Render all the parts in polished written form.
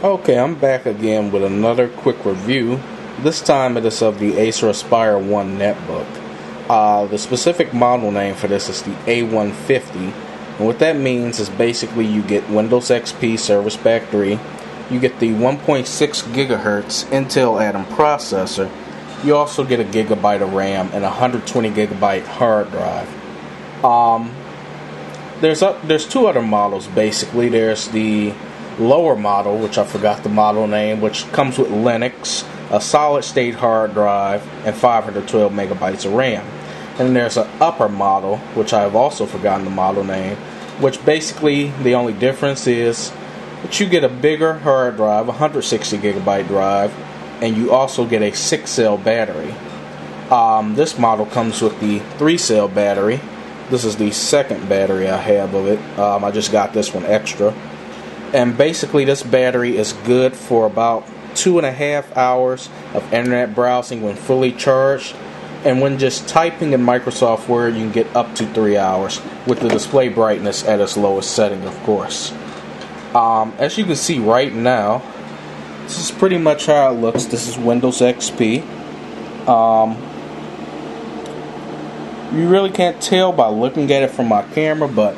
Okay, I'm back again with another quick review. This time it is of the Acer Aspire 1 netbook. The specific model name for this is the A150. And what that means is basically you get Windows XP Service Pack 3, you get the 1.6 gigahertz Intel Atom processor, you also get a gigabyte of RAM and a 120 gigabyte hard drive. There's two other models basically. There's the lower model, which I forgot the model name, which comes with Linux, a solid state hard drive, and 512 megabytes of RAM. And then there's an upper model, which I've also forgotten the model name, which basically the only difference is that you get a bigger hard drive, 160 gigabyte drive, and you also get a 6-cell battery. This model comes with the 3-cell battery. This is the second battery I have of it. I just got this one extra. And basically this battery is good for about 2.5 hours of internet browsing when fully charged. And when just typing in Microsoft Word, you can get up to 3 hours with the display brightness at its lowest setting, of course. As you can see right now, this is pretty much how it looks. This is Windows XP. You really can't tell by looking at it from my camera, but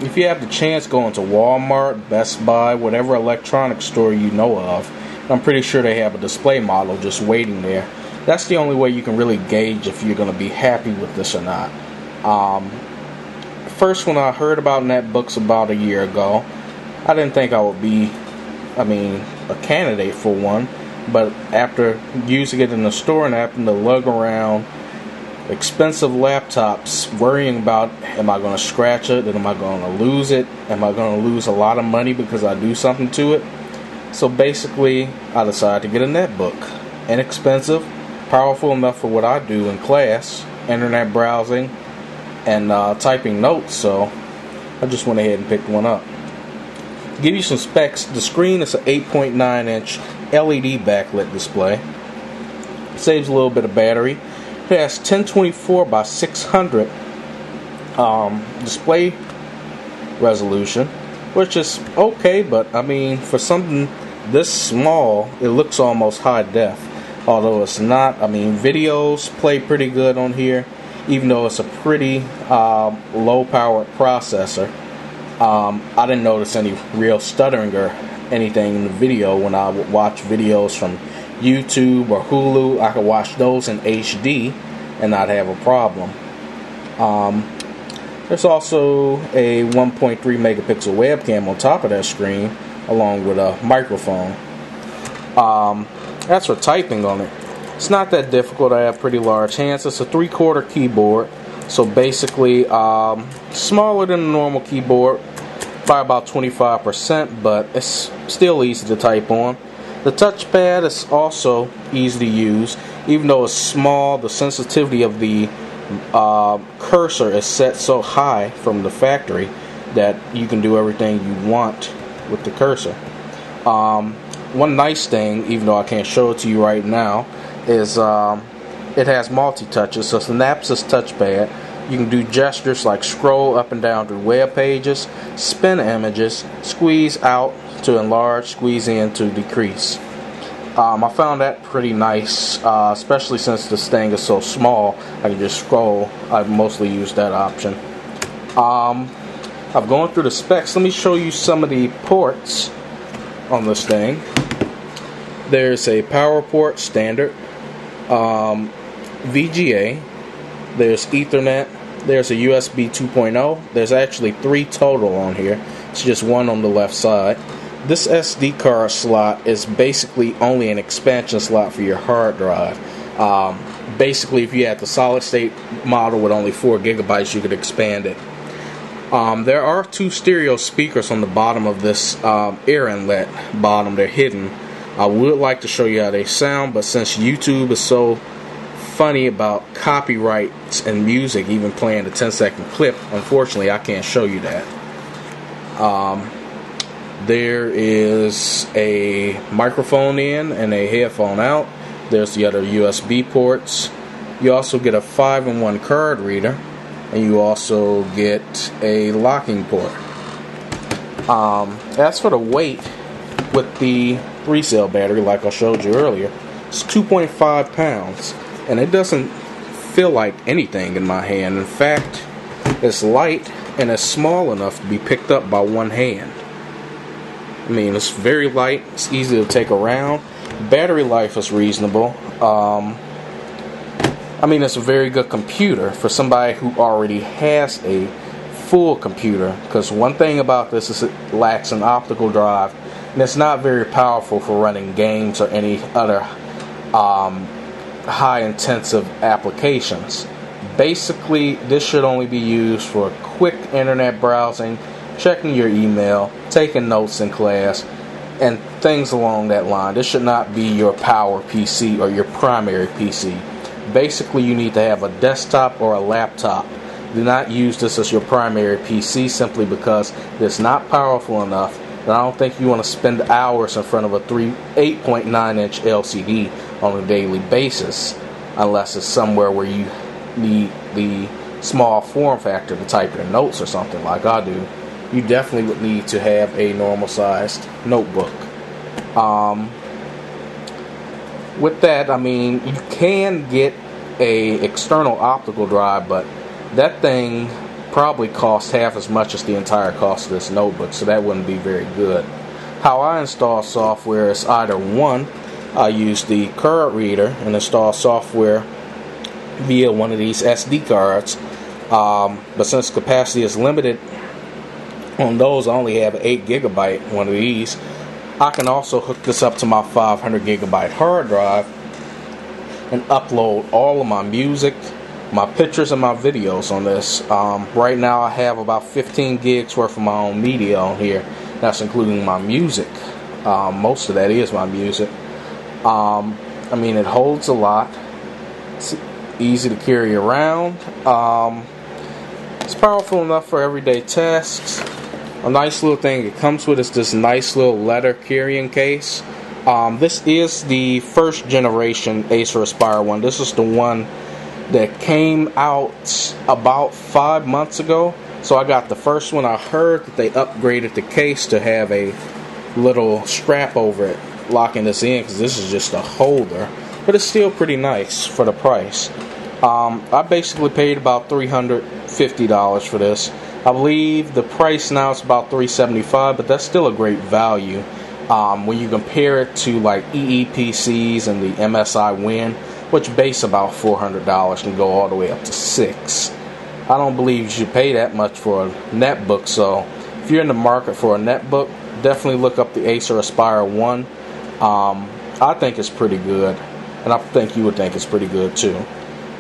if you have the chance, go into Walmart, Best Buy, whatever electronics store you know of. I'm pretty sure they have a display model just waiting there. That's the only way you can really gauge if you're going to be happy with this or not. First, when I heard about netbooks about a year ago, I didn't think I would be, a candidate for one. But after using it in the store and having to lug around expensive laptops, worrying about, am I going to scratch it, and am I going to lose it, am I going to lose a lot of money because I do something to it? So basically, I decided to get a netbook. Inexpensive, powerful enough for what I do in class, internet browsing, and typing notes, so I just went ahead and picked one up. To give you some specs, the screen is an 8.9 inch LED backlit display. Saves a little bit of battery. It has 1024 by 600 display resolution, which is okay, but for something this small, it looks almost high def, although it's not. Videos play pretty good on here, even though it's a pretty low powered processor. I didn't notice any real stuttering or anything in the video when I would watch videos from YouTube or Hulu. I could watch those in HD and not have a problem. There's also a 1.3 megapixel webcam on top of that screen, along with a microphone. As for typing on it, it's not that difficult. I have pretty large hands. It's a 3/4 keyboard, so basically smaller than a normal keyboard by about 25%, but it's still easy to type on. The touchpad is also easy to use. Even though it's small, the sensitivity of the cursor is set so high from the factory that you can do everything you want with the cursor. One nice thing, even though I can't show it to you right now, is it has multi-touches. So it's an Synapses touchpad. You can do gestures like scroll up and down through web pages, spin images, squeeze out to enlarge, squeeze in to decrease. I found that pretty nice, especially since this thing is so small. I can just scroll. I mostly use that option. I've gone through the specs. Let me show you some of the ports on this thing. There's a power port standard, VGA, there's Ethernet, there's a USB 2.0. There's actually 3 total on here. It's just one on the left side. This SD card slot is basically only an expansion slot for your hard drive. Basically, if you had the solid state model with only 4 gigabytes, you could expand it. There are 2 stereo speakers on the bottom of this ear inlet bottom. They're hidden. I would like to show you how they sound, but since YouTube is so funny about copyrights and music, even playing a 10-second clip, unfortunately I can't show you that. There is a microphone in and a headphone out. There's the other USB ports. You also get a 5-in-1 card reader, and you also get a locking port. As for the weight, with the 3-cell battery, like I showed you earlier, it's 2.5 pounds, and it doesn't feel like anything in my hand. In fact, it's light and it's small enough to be picked up by one hand. I mean, it's very light, it's easy to take around. Battery life is reasonable. I mean, it's a very good computer for somebody who already has a full computer, because one thing about this is it lacks an optical drive, and it's not very powerful for running games or any other high intensive applications. Basically, this should only be used for quick internet browsing, checking your email, taking notes in class, and things along that line. This should not be your power PC or your primary PC. Basically, you need to have a desktop or a laptop. Do not use this as your primary PC simply because it's not powerful enough. And I don't think you want to spend hours in front of a 8.9-inch LCD on a daily basis, unless it's somewhere where you need the small form factor to type your notes or something like I do. You definitely would need to have a normal sized notebook. With that, I mean, you can get a external optical drive, but that thing probably costs half as much as the entire cost of this notebook, so that wouldn't be very good. How I install software is either one, I use the card reader and install software via one of these SD cards, but since capacity is limited on those, I only have an 8 gigabyte one of these. I can also hook this up to my 500 gigabyte hard drive and upload all of my music, my pictures, and my videos on this. Right now I have about 15 gigs worth of my own media on here. That's including my music. Most of that is my music. I mean, it holds a lot. It's easy to carry around. It's powerful enough for everyday tasks. A nice little thing it comes with is this nice little leather carrying case. This is the first generation Acer Aspire one. This is the one that came out about 5 months ago. So I got the first one. I heard that they upgraded the case to have a little strap over it locking this in, because this is just a holder, but it's still pretty nice for the price. I basically paid about $350 for this. I believe the price now is about $375, but that's still a great value when you compare it to like EEPCs and the MSI Win, which base about $400 and go all the way up to $600. I don't believe you should pay that much for a netbook, so if you're in the market for a netbook, definitely look up the Acer Aspire 1. I think it's pretty good, and I think you would think it's pretty good too.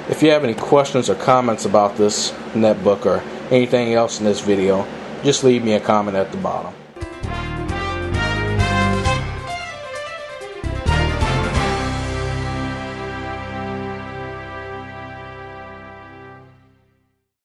If you have any questions or comments about this netbook or anything else in this video, just leave me a comment at the bottom.